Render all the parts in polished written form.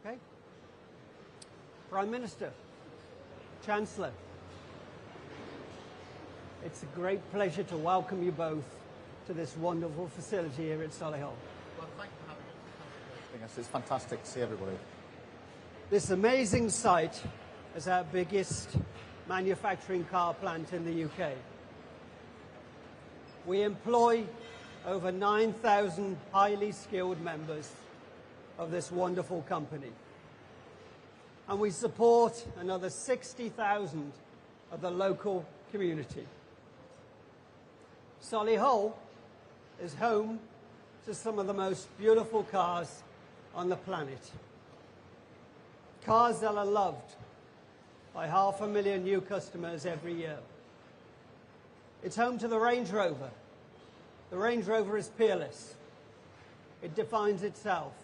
Okay? Prime Minister, Chancellor, it's a great pleasure to welcome you both to this wonderful facility here at Solihull. Well, thank you for having us. It's fantastic to see everybody. This amazing site is our biggest manufacturing car plant in the UK. We employ over 9,000 highly skilled members of this wonderful company. And we support another 60,000 of the local community. Solihull is home to some of the most beautiful cars on the planet. Cars that are loved by 500,000 new customers every year. It's home to the Range Rover. The Range Rover is peerless. It defines itself.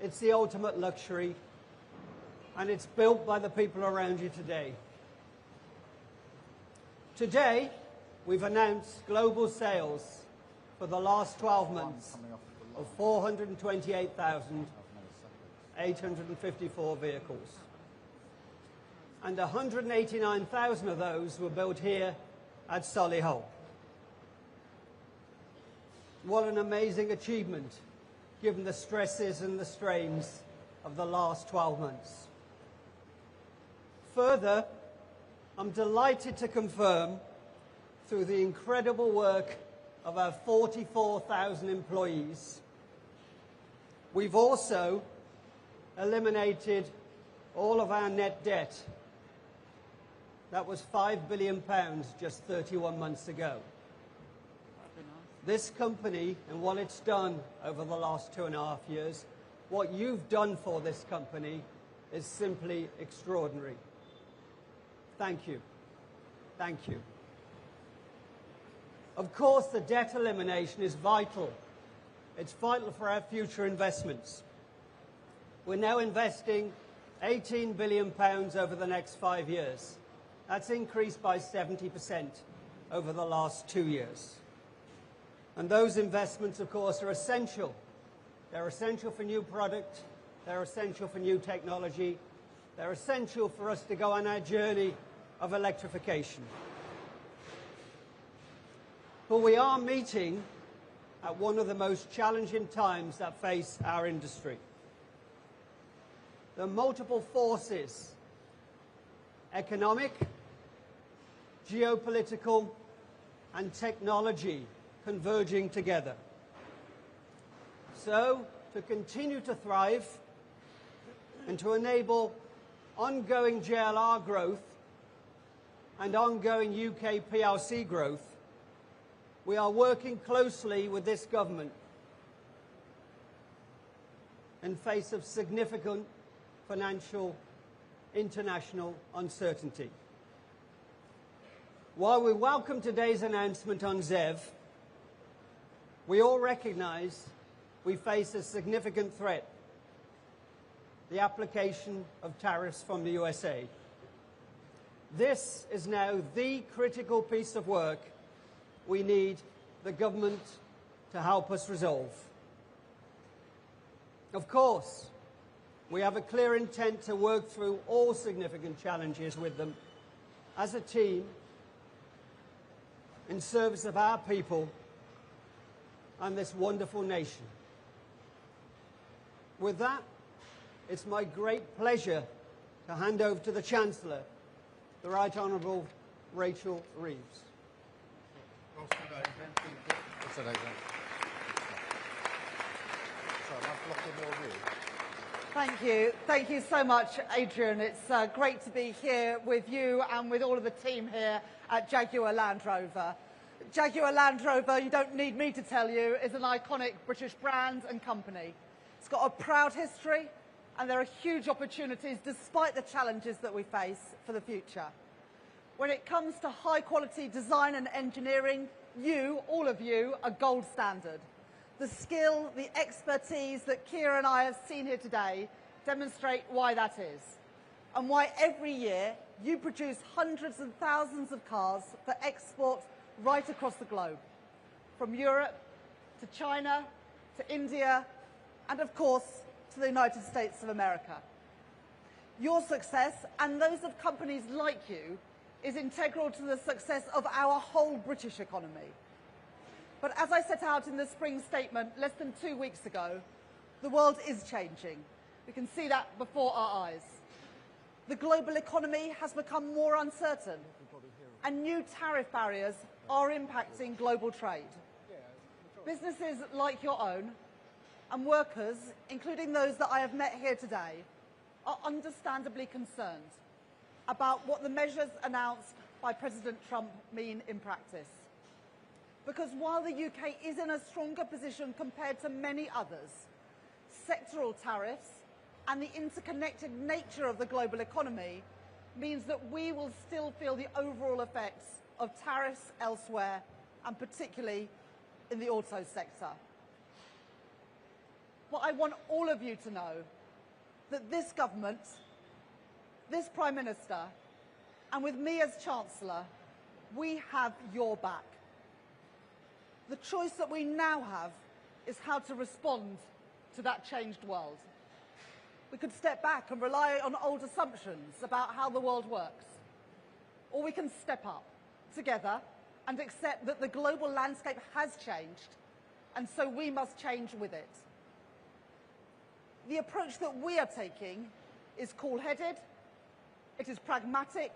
It's the ultimate luxury, and it's built by the people around you today. Today, we've announced global sales for the last 12 months of 428,854 vehicles. And 189,000 of those were built here at Solihull. What an amazing achievement, given the stresses and the strains of the last 12 months. Further, I'm delighted to confirm, through the incredible work of our 44,000 employees, we've also eliminated all of our net debt. That was £5 billion just 31 months ago. This company and what it's done over the last 2.5 years, what you've done for this company is simply extraordinary. Thank you. Thank you. Of course, the debt elimination is vital. It's vital for our future investments. We're now investing £18 billion over the next 5 years. That's increased by 70% over the last 2 years. And those investments, of course, are essential. They're essential for new product. They're essential for new technology. They're essential for us to go on our journey of electrification. But we are meeting at one of the most challenging times that face our industry. There are multiple forces, economic, geopolitical, and technology converging together. So, to continue to thrive and to enable ongoing JLR growth and ongoing UK PLC growth, we are working closely with this government in face of significant financial international uncertainty. While we welcome today's announcement on ZEV, we all recognise we face a significant threat: the application of tariffs from the USA. This is now the critical piece of work we need the government to help us resolve. Of course, we have a clear intent to work through all significant challenges with them as a team in service of our people and this wonderful nation. With that, it's my great pleasure to hand over to the Chancellor, the Right Honourable Rachel Reeves. Thank you. Thank you so much, Adrian. It's great to be here with you and with all of the team here at Jaguar Land Rover. Jaguar Land Rover, you don't need me to tell you, is an iconic British brand and company. It's got a proud history, and there are huge opportunities despite the challenges that we face for the future. When it comes to high-quality design and engineering, you, all of you, are gold standard. The skill, the expertise that Keir and I have seen here today demonstrate why that is, and why every year you produce hundreds and thousands of cars for export right across the globe, from Europe to China to India, and of course to the United States of America. Your success, and those of companies like you, is integral to the success of our whole British economy. But as I set out in the spring statement less than 2 weeks ago, the world is changing. We can see that before our eyes. The global economy has become more uncertain, and new tariff barriers are impacting global trade. Businesses like your own and workers, including those that I have met here today, are understandably concerned about what the measures announced by President Trump mean in practice. Because while the UK is in a stronger position compared to many others, sectoral tariffs and the interconnected nature of the global economy means that we will still feel the overall effects of tariffs elsewhere, and particularly in the auto sector. But I want all of you to know that this government, this Prime Minister, and with me as Chancellor, we have your back. The choice that we now have is how to respond to that changed world. We could step back and rely on old assumptions about how the world works. Or we can step up together and accept that the global landscape has changed, and so we must change with it. The approach that we are taking is cool-headed, it is pragmatic,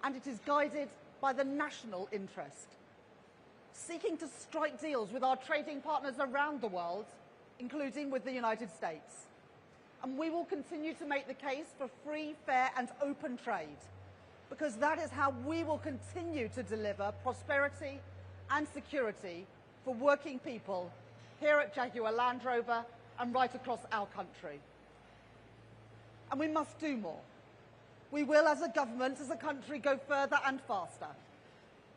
and it is guided by the national interest, seeking to strike deals with our trading partners around the world, including with the United States. And we will continue to make the case for free, fair, and open trade, because that is how we will continue to deliver prosperity and security for working people here at Jaguar Land Rover and right across our country. And we must do more. We will, as a government, as a country, go further and faster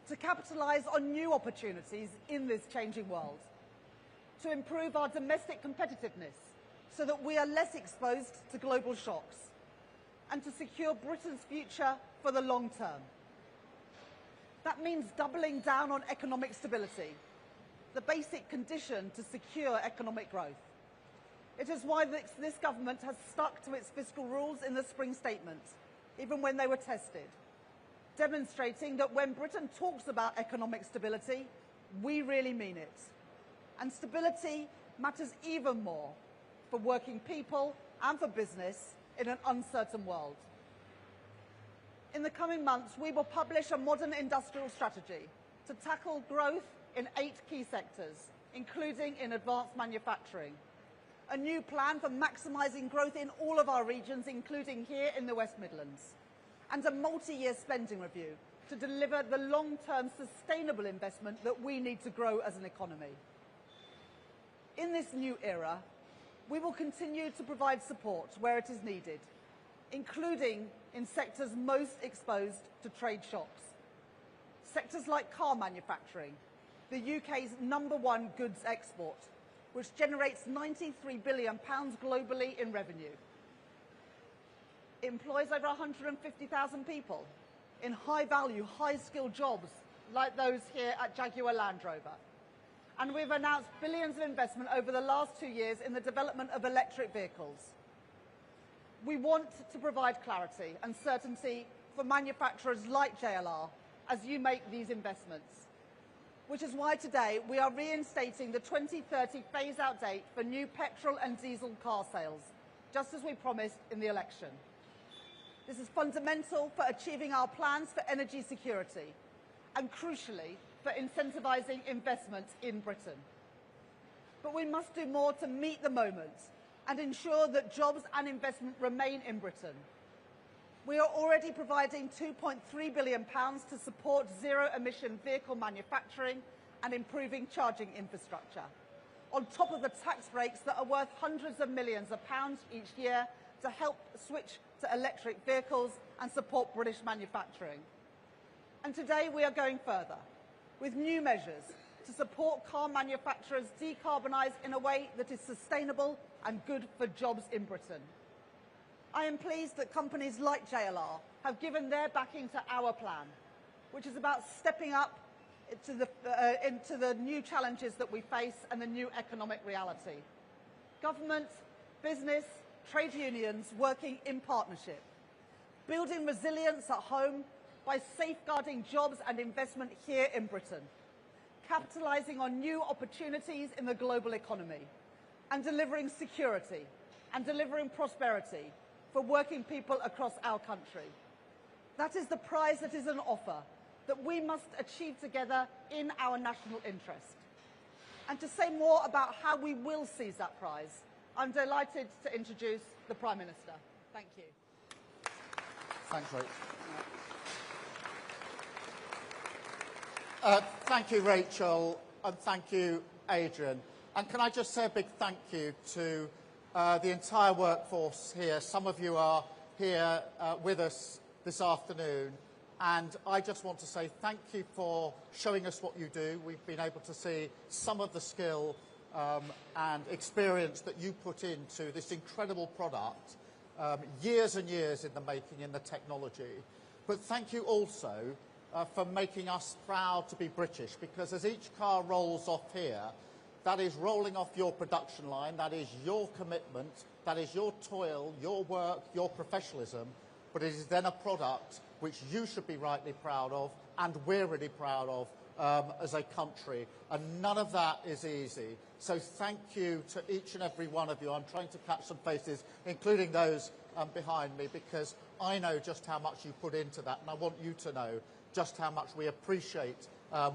to capitalise on new opportunities in this changing world, to improve our domestic competitiveness so that we are less exposed to global shocks, and to secure Britain's future for the long term. That means doubling down on economic stability, the basic condition to secure economic growth. It is why this government has stuck to its fiscal rules in the spring statement, even when they were tested, demonstrating that when Britain talks about economic stability, we really mean it. And stability matters even more for working people and for business in an uncertain world. In the coming months, we will publish a modern industrial strategy to tackle growth in 8 key sectors, including in advanced manufacturing. A new plan for maximising growth in all of our regions, including here in the West Midlands. And a multi-year spending review to deliver the long-term sustainable investment that we need to grow as an economy. In this new era, we will continue to provide support where it is needed, including in sectors most exposed to trade shocks. Sectors like car manufacturing, the UK's #1 goods export, which generates £93 billion globally in revenue. It employs over 150,000 people in high-value, high-skilled jobs like those here at Jaguar Land Rover. And we've announced billions of investment over the last 2 years in the development of electric vehicles. We want to provide clarity and certainty for manufacturers like JLR as you make these investments, which is why today we are reinstating the 2030 phase-out date for new petrol and diesel car sales, just as we promised in the election. This is fundamental for achieving our plans for energy security and, crucially, for incentivising investment in Britain. But we must do more to meet the moment and ensure that jobs and investment remain in Britain. We are already providing £2.3 billion to support zero-emission vehicle manufacturing and improving charging infrastructure, on top of the tax breaks that are worth hundreds of millions of pounds each year to help switch to electric vehicles and support British manufacturing. And today we are going further, with new measures to support car manufacturers decarbonise in a way that is sustainable and good for jobs in Britain. I am pleased that companies like JLR have given their backing to our plan, which is about stepping up into the new challenges that we face and the new economic reality. Government business, trade unions working in partnership, building resilience at home by safeguarding jobs and investment here in Britain, capitalising on new opportunities in the global economy, and delivering security and delivering prosperity for working people across our country. That is the prize that is on offer that we must achieve together in our national interest. And to say more about how we will seize that prize, I'm delighted to introduce the Prime Minister. Thank you. Thanks, Rachel. Thank you, Rachel, and thank you, Adrian. And can I just say a big thank you to the entire workforce here. Some of you are here with us this afternoon, and I just want to say thank you for showing us what you do. We've been able to see some of the skill and experience that you put into this incredible product, years and years in the making in the technology. But thank you also for making us proud to be British, because as each car rolls off here, that is rolling off your production line, that is your commitment, that is your toil, your work, your professionalism, but it is then a product which you should be rightly proud of, and we're really proud of as a country. And none of that is easy. So thank you to each and every one of you. I'm trying to catch some faces, including those behind me, because I know just how much you put into that, and I want you to know just how much we appreciate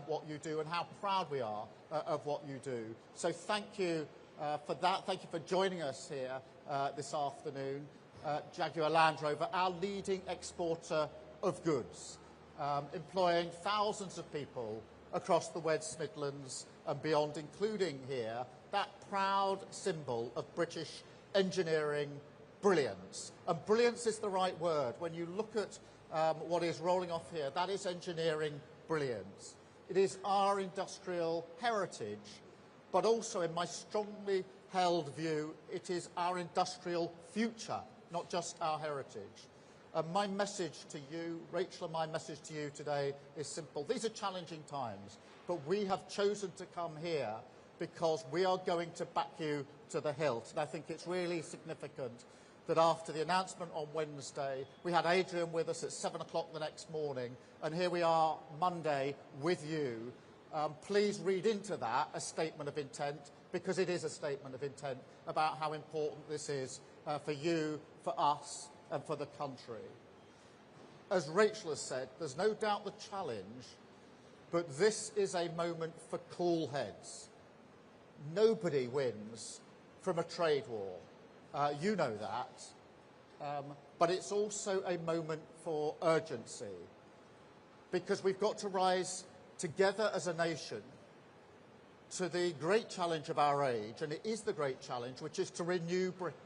what you do and how proud we are of what you do. So thank you for that. Thank you for joining us here this afternoon. Jaguar Land Rover, our leading exporter of goods, employing thousands of people across the West Midlands and beyond, including here, that proud symbol of British engineering brilliance. And brilliance is the right word. When you look at what is rolling off here, that is engineering brilliance. It is our industrial heritage, but also, in my strongly held view, it is our industrial future, not just our heritage. My message to you, Rachel, and my message to you today is simple. These are challenging times, but we have chosen to come here because we are going to back you to the hilt. And I think it's really significant that after the announcement on Wednesday, we had Adrian with us at 7 o'clock the next morning, and here we are Monday with you. Please read into that a statement of intent, because it is a statement of intent about how important this is for you, for us, and for the country. As Rachel has said, there's no doubt the challenge, but this is a moment for cool heads. Nobody wins from a trade war. You know that. But it's also a moment for urgency, because we've got to rise together as a nation to the great challenge of our age, and it is the great challenge, which is to renew Britain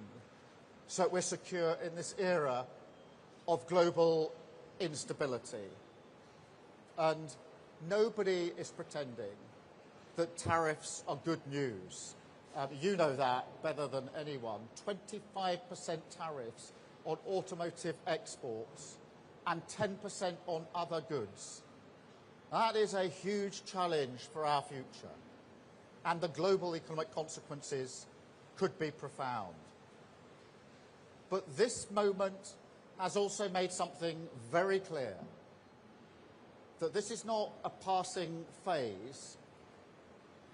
so that we're secure in this era of global instability. And nobody is pretending that tariffs are good news. You know that better than anyone. 25% tariffs on automotive exports and 10% on other goods. That is a huge challenge for our future, and the global economic consequences could be profound. But this moment has also made something very clear, that this is not a passing phase.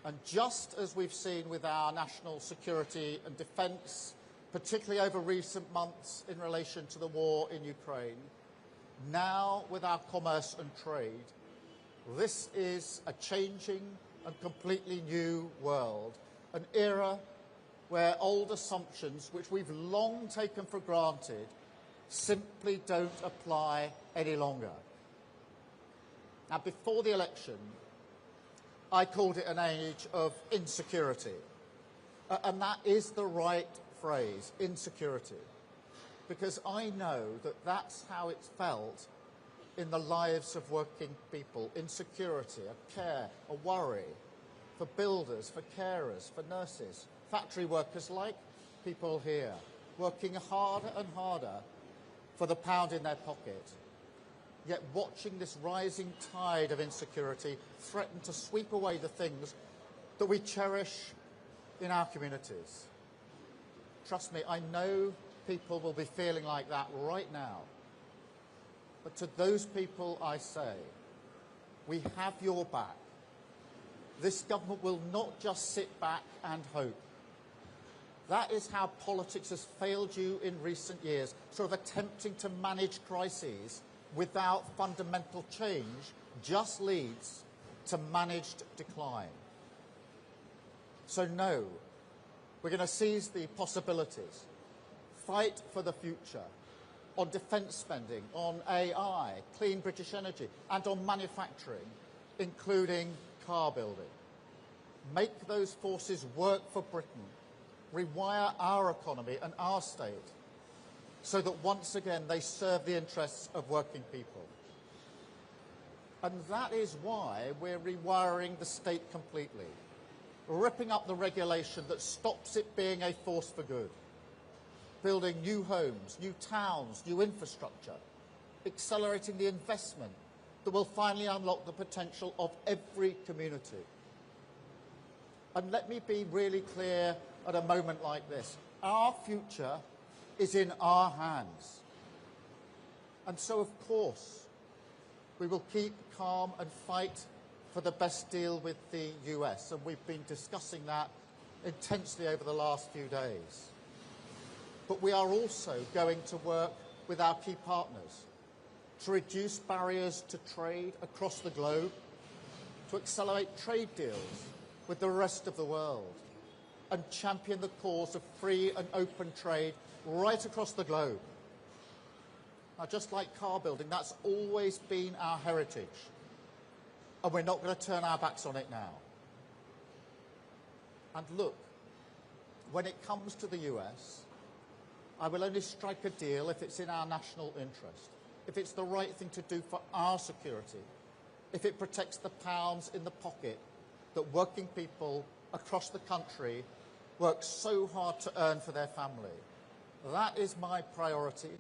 And just as we've seen with our national security and defence, particularly over recent months in relation to the war in Ukraine, now with our commerce and trade, this is a changing and completely new world, an era where old assumptions, which we've long taken for granted, simply don't apply any longer. Now, before the election, I called it an age of insecurity. And that is the right phrase, insecurity. Because I know that that's how it's felt in the lives of working people. Insecurity, a care, a worry for builders, for carers, for nurses, factory workers like people here, working harder and harder for the pound in their pocket, yet watching this rising tide of insecurity threaten to sweep away the things that we cherish in our communities. Trust me, I know people will be feeling like that right now. But to those people I say, we have your back. This government will not just sit back and hope. That is how politics has failed you in recent years, sort of attempting to manage crises without fundamental change just leads to managed decline. So no, we're going to seize the possibilities, fight for the future on defence spending, on AI, clean British energy, and on manufacturing, including car building. Make those forces work for Britain, rewire our economy and our state so that once again they serve the interests of working people. And that is why we're rewiring the state completely, ripping up the regulation that stops it being a force for good, building new homes, new towns, new infrastructure, accelerating the investment that will finally unlock the potential of every community. And let me be really clear at a moment like this. Our future is in our hands. And so, of course, we will keep calm and fight for the best deal with the US. And we've been discussing that intensely over the last few days. But we are also going to work with our key partners to reduce barriers to trade across the globe, to accelerate trade deals with the rest of the world, and champion the cause of free and open trade right across the globe. Now, just like car building, that's always been our heritage, and we're not going to turn our backs on it now. And look, when it comes to the US, I will only strike a deal if it's in our national interest, if it's the right thing to do for our security, if it protects the pounds in the pocket that working people across the country work so hard to earn for their family. That is my priority.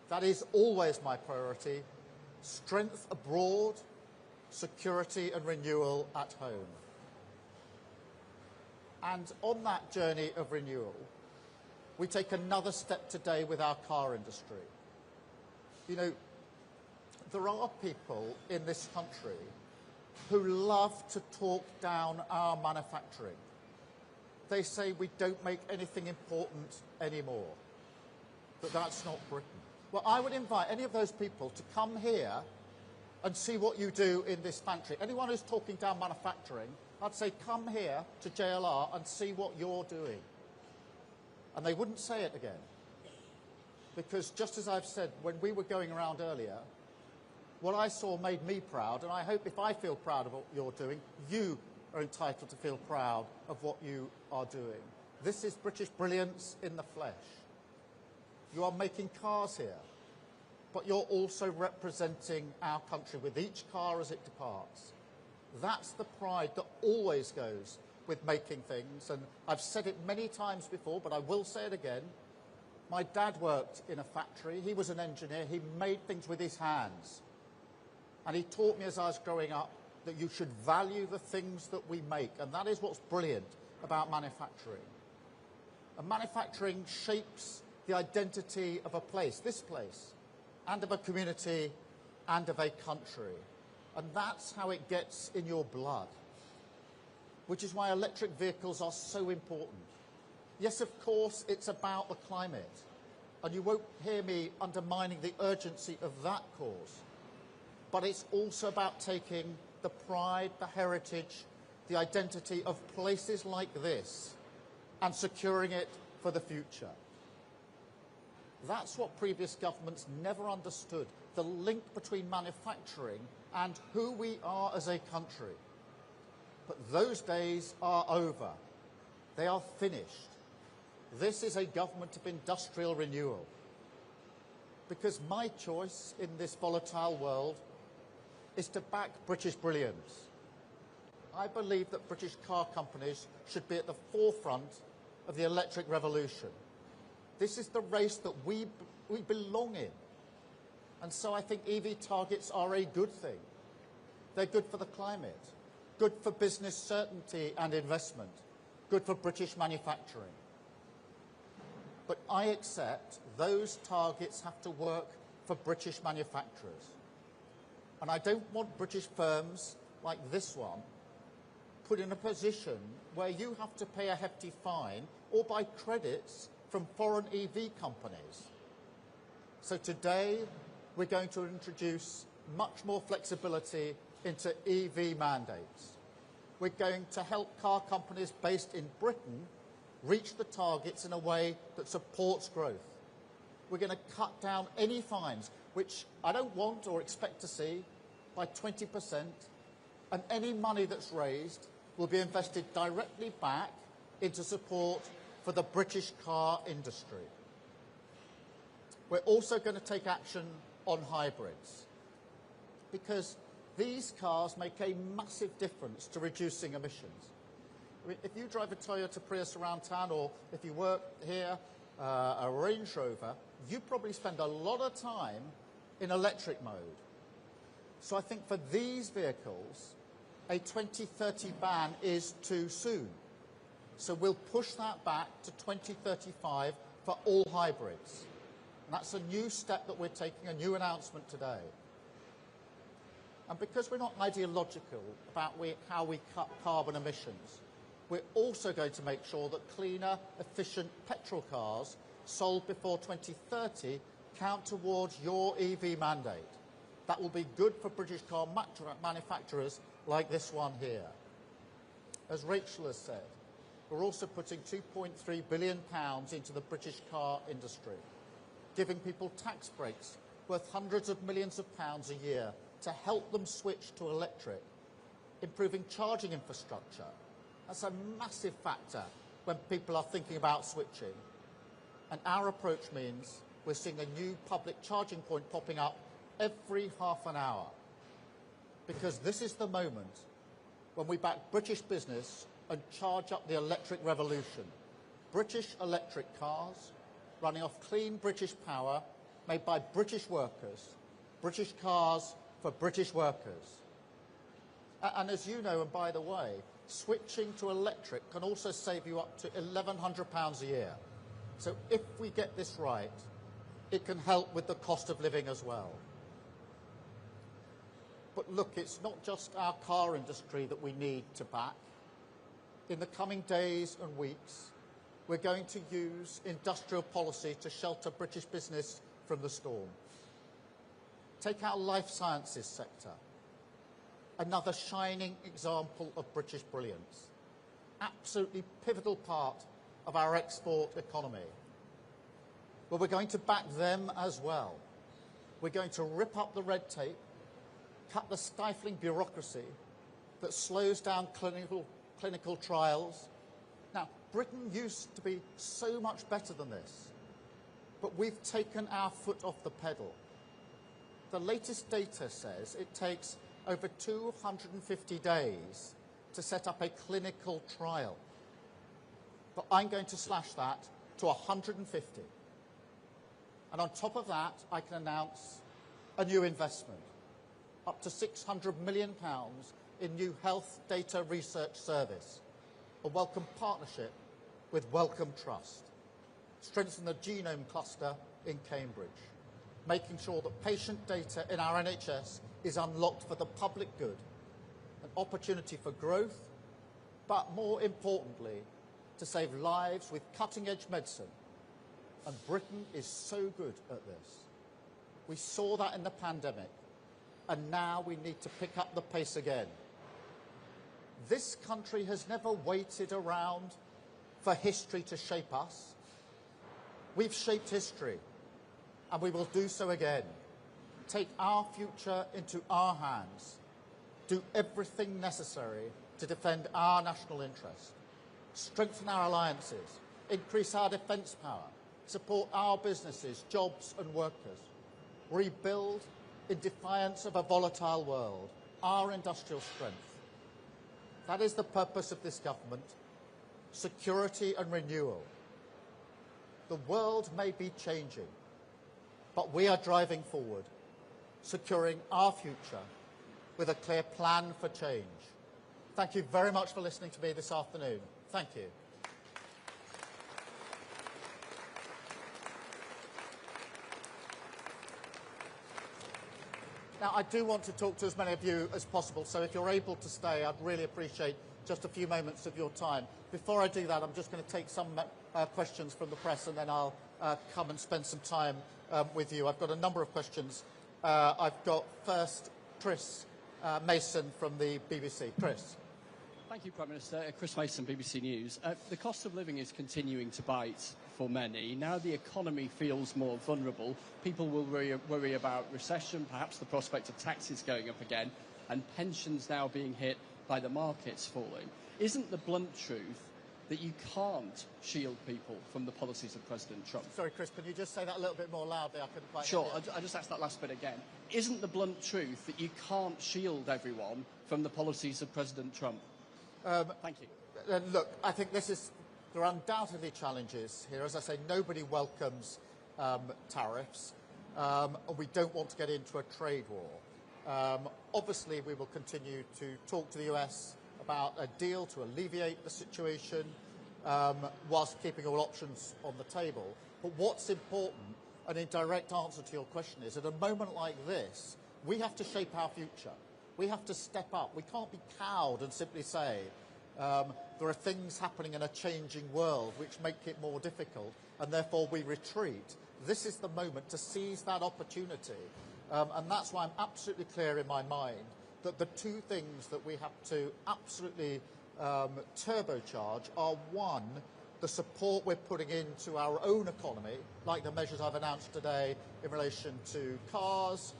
That is always my priority. Strength abroad, security and renewal at home. And on that journey of renewal, we take another step today with our car industry. You know, there are people in this country who love to talk down our manufacturing. They say we don't make anything important anymore, but that's not Britain. Well, I would invite any of those people to come here and see what you do in this factory. Anyone who's talking down manufacturing, I'd say come here to JLR and see what you're doing. And they wouldn't say it again. Because just as I've said, when we were going around earlier, what I saw made me proud, and I hope if I feel proud of what you're doing, you are entitled to feel proud of what you are doing. This is British brilliance in the flesh. You are making cars here, but you're also representing our country with each car as it departs. That's the pride that always goes with making things, and I've said it many times before, but I will say it again. My dad worked in a factory. He was an engineer. He made things with his hands. And he taught me as I was growing up that you should value the things that we make. And that is what's brilliant about manufacturing. And manufacturing shapes the identity of a place, this place, and of a community, and of a country. And that's how it gets in your blood. Which is why electric vehicles are so important. Yes, of course, it's about the climate. And you won't hear me undermining the urgency of that cause. But it's also about taking the pride, the heritage, the identity of places like this and securing it for the future. That's what previous governments never understood, the link between manufacturing and who we are as a country. But those days are over. They are finished. This is a government of industrial renewal. Because my choice in this volatile world is to back British brilliance. I believe that British car companies should be at the forefront of the electric revolution. This is the race that we belong in. And so I think EV targets are a good thing. They're good for the climate, good for business certainty and investment, good for British manufacturing. But I accept those targets have to work for British manufacturers. And I don't want British firms like this one put in a position where you have to pay a hefty fine or buy credits from foreign EV companies. So today, we're going to introduce much more flexibility into EV mandates. We're going to help car companies based in Britain reach the targets in a way that supports growth. We're going to cut down any fines, which I don't want or expect to see, by 20%, and any money that's raised will be invested directly back into support for the British car industry. We're also going to take action on hybrids, because these cars make a massive difference to reducing emissions. I mean, if you drive a Toyota Prius around town, or if you work here, a Range Rover, you probably spend a lot of time in electric mode. So I think for these vehicles, a 2030 ban is too soon. So we'll push that back to 2035 for all hybrids. And that's a new step that we're taking, a new announcement today. And because we're not ideological about how we cut carbon emissions, we're also going to make sure that cleaner, efficient petrol cars sold before 2030 count towards your EV mandate. That will be good for British car manufacturers like this one here. As Rachel has said, we're also putting £2.3 billion into the British car industry, giving people tax breaks worth hundreds of millions of pounds a year to help them switch to electric, improving charging infrastructure. That's a massive factor when people are thinking about switching. And our approach means we're seeing a new public charging point popping up every half an hour, because this is the moment when we back British business and charge up the electric revolution. British electric cars running off clean British power made by British workers, British cars for British workers. And as you know, and by the way, switching to electric can also save you up to £1,100 a year. So if we get this right, it can help with the cost of living as well. But look, it's not just our car industry that we need to back. In the coming days and weeks, we're going to use industrial policy to shelter British business from the storm. Take our life sciences sector, another shining example of British brilliance, absolutely pivotal part of our export economy. But we're going to back them as well. We're going to rip up the red tape, cut the stifling bureaucracy that slows down clinical trials. Now, Britain used to be so much better than this, but we've taken our foot off the pedal. The latest data says it takes over 250 days to set up a clinical trial. But I'm going to slash that to 150. And on top of that, I can announce a new investment, up to £600 million in new health data research service, a welcome partnership with Wellcome Trust, strengthen the genome cluster in Cambridge, making sure that patient data in our NHS is unlocked for the public good, an opportunity for growth, but more importantly, to save lives with cutting-edge medicine. And Britain is so good at this. We saw that in the pandemic, and now we need to pick up the pace again. This country has never waited around for history to shape us. We've shaped history, and we will do so again. Take our future into our hands. Do everything necessary to defend our national interest. Strengthen our alliances. Increase our defence power. Support our businesses, jobs and workers. Rebuild, in defiance of a volatile world, our industrial strength. That is the purpose of this government. Security and renewal. The world may be changing, but we are driving forward, securing our future with a clear plan for change. Thank you very much for listening to me this afternoon. Thank you. Now, I do want to talk to as many of you as possible, so if you're able to stay, I'd really appreciate just a few moments of your time. Before I do that, I'm just going to take some questions from the press, and then I'll come and spend some time with you. I've got a number of questions. I've got first Chris Mason from the BBC. Chris. Thank you, Prime Minister. Chris Mason, BBC News. The cost of living is continuing to bite for many. Now the economy feels more vulnerable. People will worry about recession, perhaps the prospect of taxes going up again, and pensions now being hit by the markets falling. Isn't the blunt truth that you can't shield people from the policies of President Trump? Sorry, Chris, can you just say that a little bit more loudly? I couldn't quite Sure, hear you. I just asked that last bit again. Isn't the blunt truth that you can't shield everyone from the policies of President Trump? Thank you. Look, I think there are undoubtedly challenges here. As I say, nobody welcomes tariffs. We don't want to get into a trade war. Obviously, we will continue to talk to the US about a deal to alleviate the situation whilst keeping all options on the table. But what's important, and in direct answer to your question, is at a moment like this, we have to shape our future. We have to step up. We can't be cowed and simply say there are things happening in a changing world which make it more difficult, and therefore we retreat. This is the moment to seize that opportunity. And that's why I'm absolutely clear in my mind that the two things that we have to absolutely turbocharge are, one, the support we're putting into our own economy, like the measures I've announced today in relation to cars,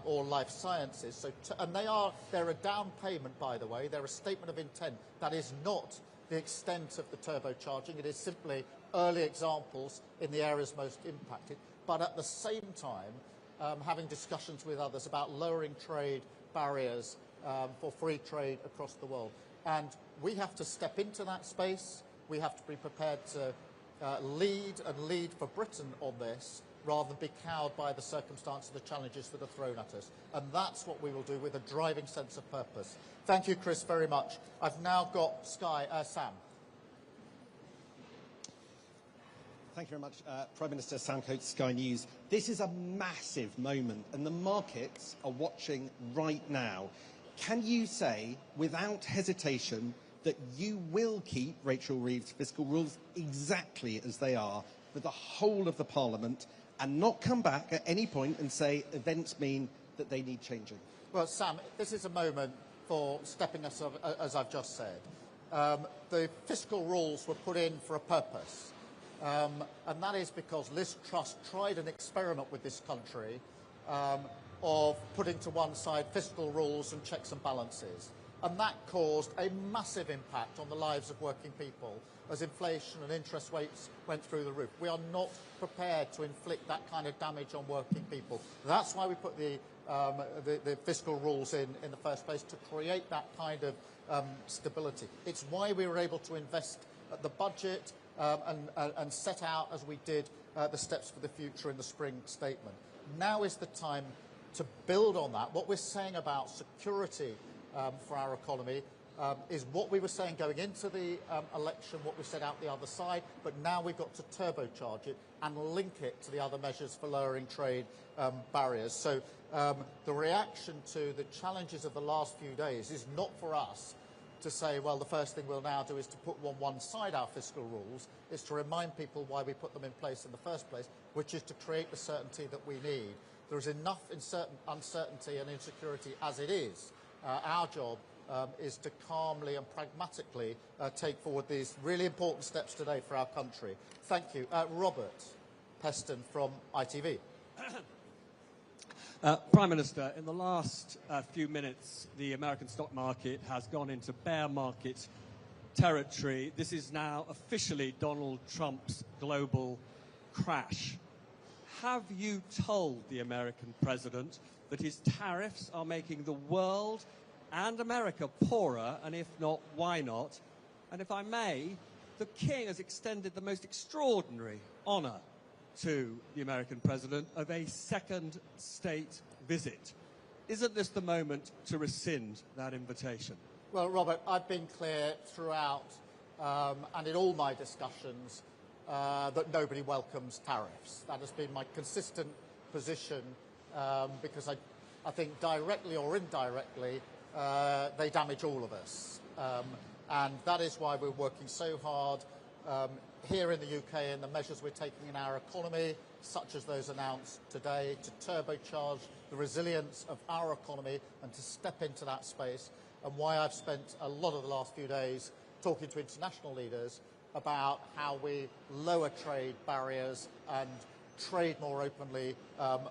or life sciences. And they're a down payment, by the way. They're a statement of intent. That is not the extent of the turbocharging. It is simply early examples in the areas most impacted. But at the same time, having discussions with others about lowering trade barriers for free trade across the world. And we have to step into that space. We have to be prepared to lead for Britain on this, rather than be cowed by the circumstances, the challenges that are thrown at us. And that's what we will do with a driving sense of purpose. Thank you, Chris, very much. I've now got Sam. Thank you very much, Prime Minister. Sam Coates, Sky News. This is a massive moment, and the markets are watching right now. Can you say, without hesitation, that you will keep Rachel Reeves' fiscal rules exactly as they are for the whole of the Parliament, and not come back at any point and say events mean that they need changing? Well, Sam, this is a moment for stepping us up, as I've just said. The fiscal rules were put in for a purpose, and that is because Liz Truss tried an experiment with this country of putting to one side fiscal rules and checks and balances. And that caused a massive impact on the lives of working people as inflation and interest rates went through the roof. We are not prepared to inflict that kind of damage on working people. That's why we put the fiscal rules in the first place, to create that kind of stability. It's why we were able to invest at the budget and set out, as we did, the steps for the future in the spring statement. Now is the time to build on that. What we're saying about security for our economy is what we were saying going into the election, what we set out the other side, but now we've got to turbocharge it and link it to the other measures for lowering trade barriers. So the reaction to the challenges of the last few days is not for us to say, well, the first thing we'll now do is to put on one side our fiscal rules. It's to remind people why we put them in place in the first place, which is to create the certainty that we need. There is enough uncertainty and insecurity as it is. Our job is to calmly and pragmatically take forward these really important steps today for our country. Thank you. Robert Peston from ITV. Prime Minister, in the last few minutes, the American stock market has gone into bear market territory. This is now officially Donald Trump's global crash. Have you told the American president that his tariffs are making the world and America poorer, and if not, why not? And if I may, the King has extended the most extraordinary honour to the American president of a second state visit. Isn't this the moment to rescind that invitation? Well, Robert, I've been clear throughout and in all my discussions that nobody welcomes tariffs. That has been my consistent position because I think directly or indirectly, they damage all of us. And that is why we're working so hard here in the UK and the measures we're taking in our economy, such as those announced today, to turbocharge the resilience of our economy and to step into that space, and why I've spent a lot of the last few days talking to international leaders about how we lower trade barriers and trade more openly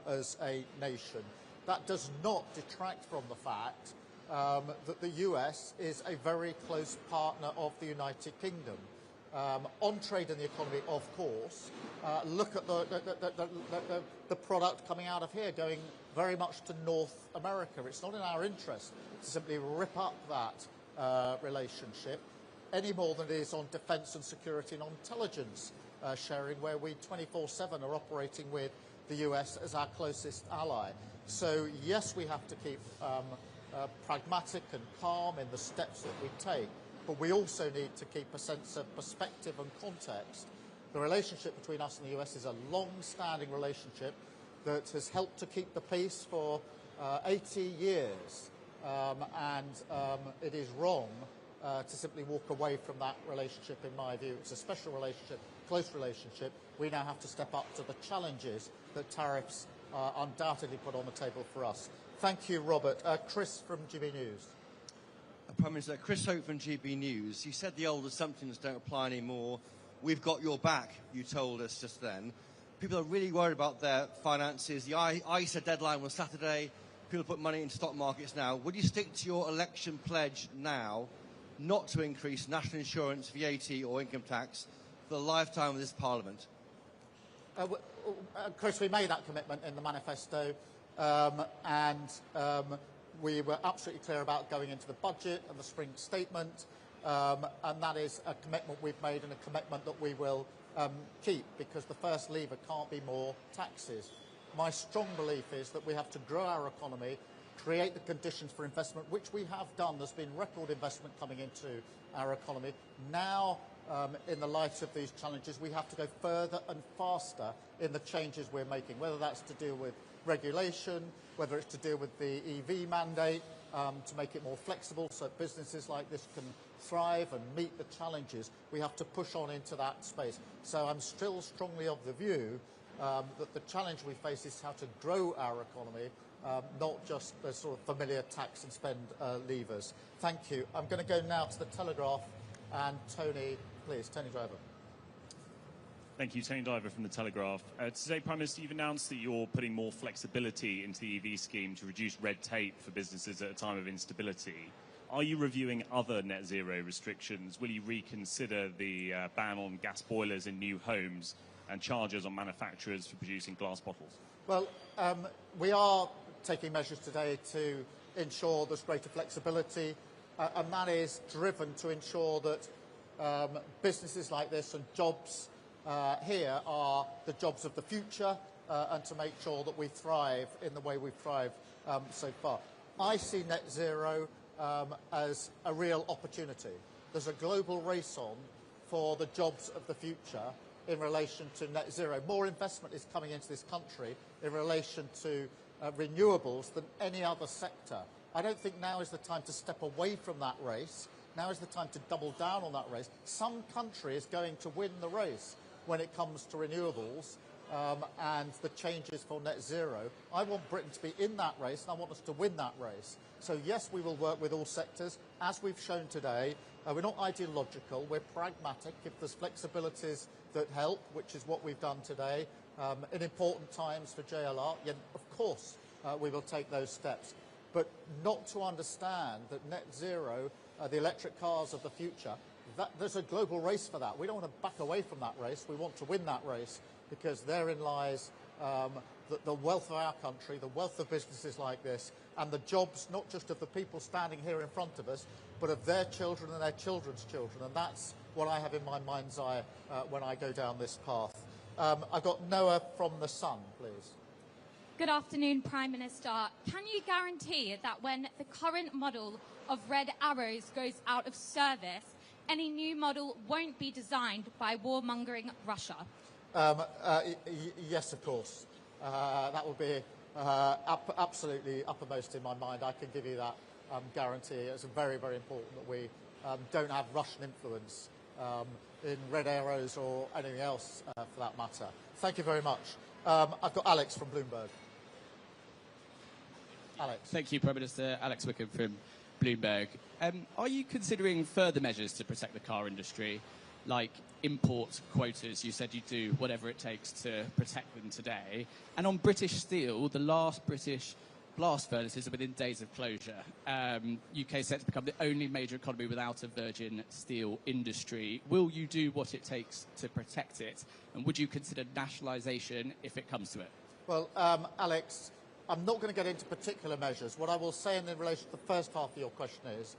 as a nation. That does not detract from the fact that the US is a very close partner of the United Kingdom. On trade and the economy, of course, look at the product coming out of here going very much to North America. It's not in our interest to simply rip up that relationship any more than it is on defence and security and on intelligence sharing, where we 24/7 are operating with the US as our closest ally. So yes, we have to keep pragmatic and calm in the steps that we take, but we also need to keep a sense of perspective and context. The relationship between us and the US is a long-standing relationship that has helped to keep the peace for 80 years, and it is wrong to simply walk away from that relationship, in my view. It's a special relationship, close relationship. We now have to step up to the challenges that tariffs undoubtedly put on the table for us. Thank you, Robert. Chris from GB News. Prime Minister, Chris Hope from GB News. You said the old assumptions don't apply anymore. We've got your back, you told us just then. People are really worried about their finances. The ISA deadline was Saturday. People put money into stock markets now. Would you stick to your election pledge now not to increase national insurance, VAT or income tax for the lifetime of this Parliament? Chris, we made that commitment in the manifesto, we were absolutely clear about going into the budget and the spring statement, and that is a commitment we've made and a commitment that we will keep, because the first lever can't be more taxes. My strong belief is that we have to grow our economy, create the conditions for investment, which we have done. There's been record investment coming into our economy. Now, in the light of these challenges, we have to go further and faster in the changes we're making, whether that's to do with regulation, whether it's to deal with the EV mandate, to make it more flexible so businesses like this can thrive and meet the challenges. We have to push on into that space. So I'm still strongly of the view that the challenge we face is how to grow our economy, not just the sort of familiar tax and spend levers. Thank you. I'm going to go now to the Telegraph, and Tony, please, Tony Driver. Thank you. Tony Diver from The Telegraph. Today, Prime Minister, you've announced that you're putting more flexibility into the EV scheme to reduce red tape for businesses at a time of instability. Are you reviewing other net zero restrictions? Will you reconsider the ban on gas boilers in new homes and charges on manufacturers for producing glass bottles? Well, we are taking measures today to ensure there's greater flexibility, and that is driven to ensure that businesses like this and jobs here are the jobs of the future, and to make sure that we thrive in the way we've thrived so far. I see net zero as a real opportunity. There's a global race on for the jobs of the future in relation to net zero. More investment is coming into this country in relation to renewables than any other sector. I don't think now is the time to step away from that race. Now is the time to double down on that race. Some country is going to win the race when it comes to renewables and the changes for net zero. I want Britain to be in that race, and I want us to win that race. So yes, we will work with all sectors, as we've shown today. We're not ideological, we're pragmatic. If there's flexibilities that help, which is what we've done today, in important times for JLR, yeah, of course we will take those steps. But not to understand that net zero, the electric cars of the future, there's a global race for that. We don't want to back away from that race. We want to win that race, because therein lies the wealth of our country, the wealth of businesses like this, and the jobs not just of the people standing here in front of us, but of their children and their children's children. And that's what I have in my mind's eye when I go down this path. I've got Noah from The Sun, please. Good afternoon, Prime Minister. Can you guarantee that when the current model of Red Arrows goes out of service, any new model won't be designed by warmongering Russia? Yes, of course. That would be absolutely uppermost in my mind. I can give you that guarantee. It's very, very important that we don't have Russian influence in red arrows or anything else for that matter. Thank you very much. I've got Alex from Bloomberg. Alex. Thank you, Prime Minister. Alex Wickham from Bloomberg. Are you considering further measures to protect the car industry, like import quotas? You said you'd do whatever it takes to protect them today. And on British Steel, the last British blast furnaces are within days of closure. UK set to become the only major economy without a virgin steel industry. Will you do what it takes to protect it? And would you consider nationalisation if it comes to it? Well, Alex, I'm not going to get into particular measures. What I will say in relation to the first half of your question is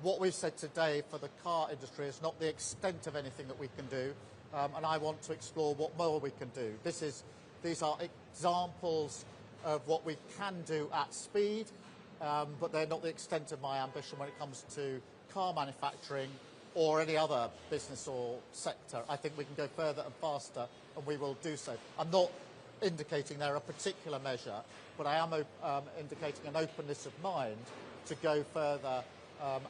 what we've said today for the car industry is not the extent of anything that we can do, and I want to explore what more we can do. These are examples of what we can do at speed, but they're not the extent of my ambition when it comes to car manufacturing or any other business or sector. I think we can go further and faster, and we will do so. I'm not indicating they're a particular measure, but I am indicating an openness of mind to go further,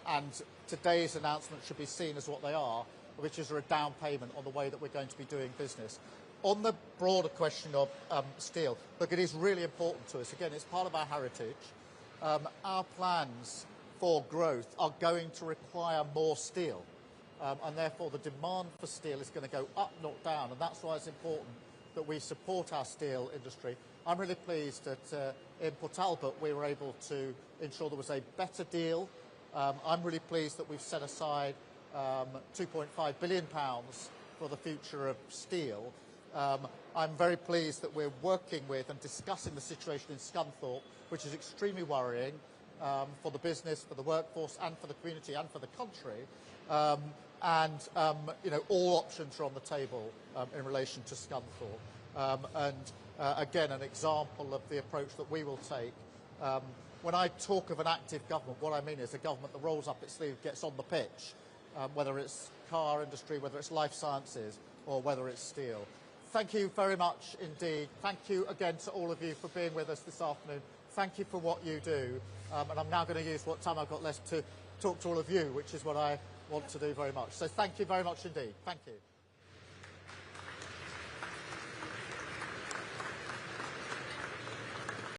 and today's announcement should be seen as what they are, which is a down payment on the way that we're going to be doing business. On the broader question of steel, look, it is really important to us. Again, it's part of our heritage. Our plans for growth are going to require more steel, and therefore the demand for steel is going to go up, not down, and that's why it's important that we support our steel industry. I'm really pleased that in Port Talbot we were able to ensure there was a better deal. I'm really pleased that we've set aside £2.5 billion for the future of steel. I'm very pleased that we're working with and discussing the situation in Scunthorpe, which is extremely worrying for the business, for the workforce, and for the community, and for the country. You know, all options are on the table in relation to Scunthorpe. Again, an example of the approach that we will take. When I talk of an active government, what I mean is a government that rolls up its sleeve, gets on the pitch, whether it's car industry, whether it's life sciences, or whether it's steel. Thank you very much indeed. Thank you again to all of you for being with us this afternoon. Thank you for what you do. And I'm now going to use what time I've got left to talk to all of you, which is what I want to do very much. So thank you very much indeed. Thank you.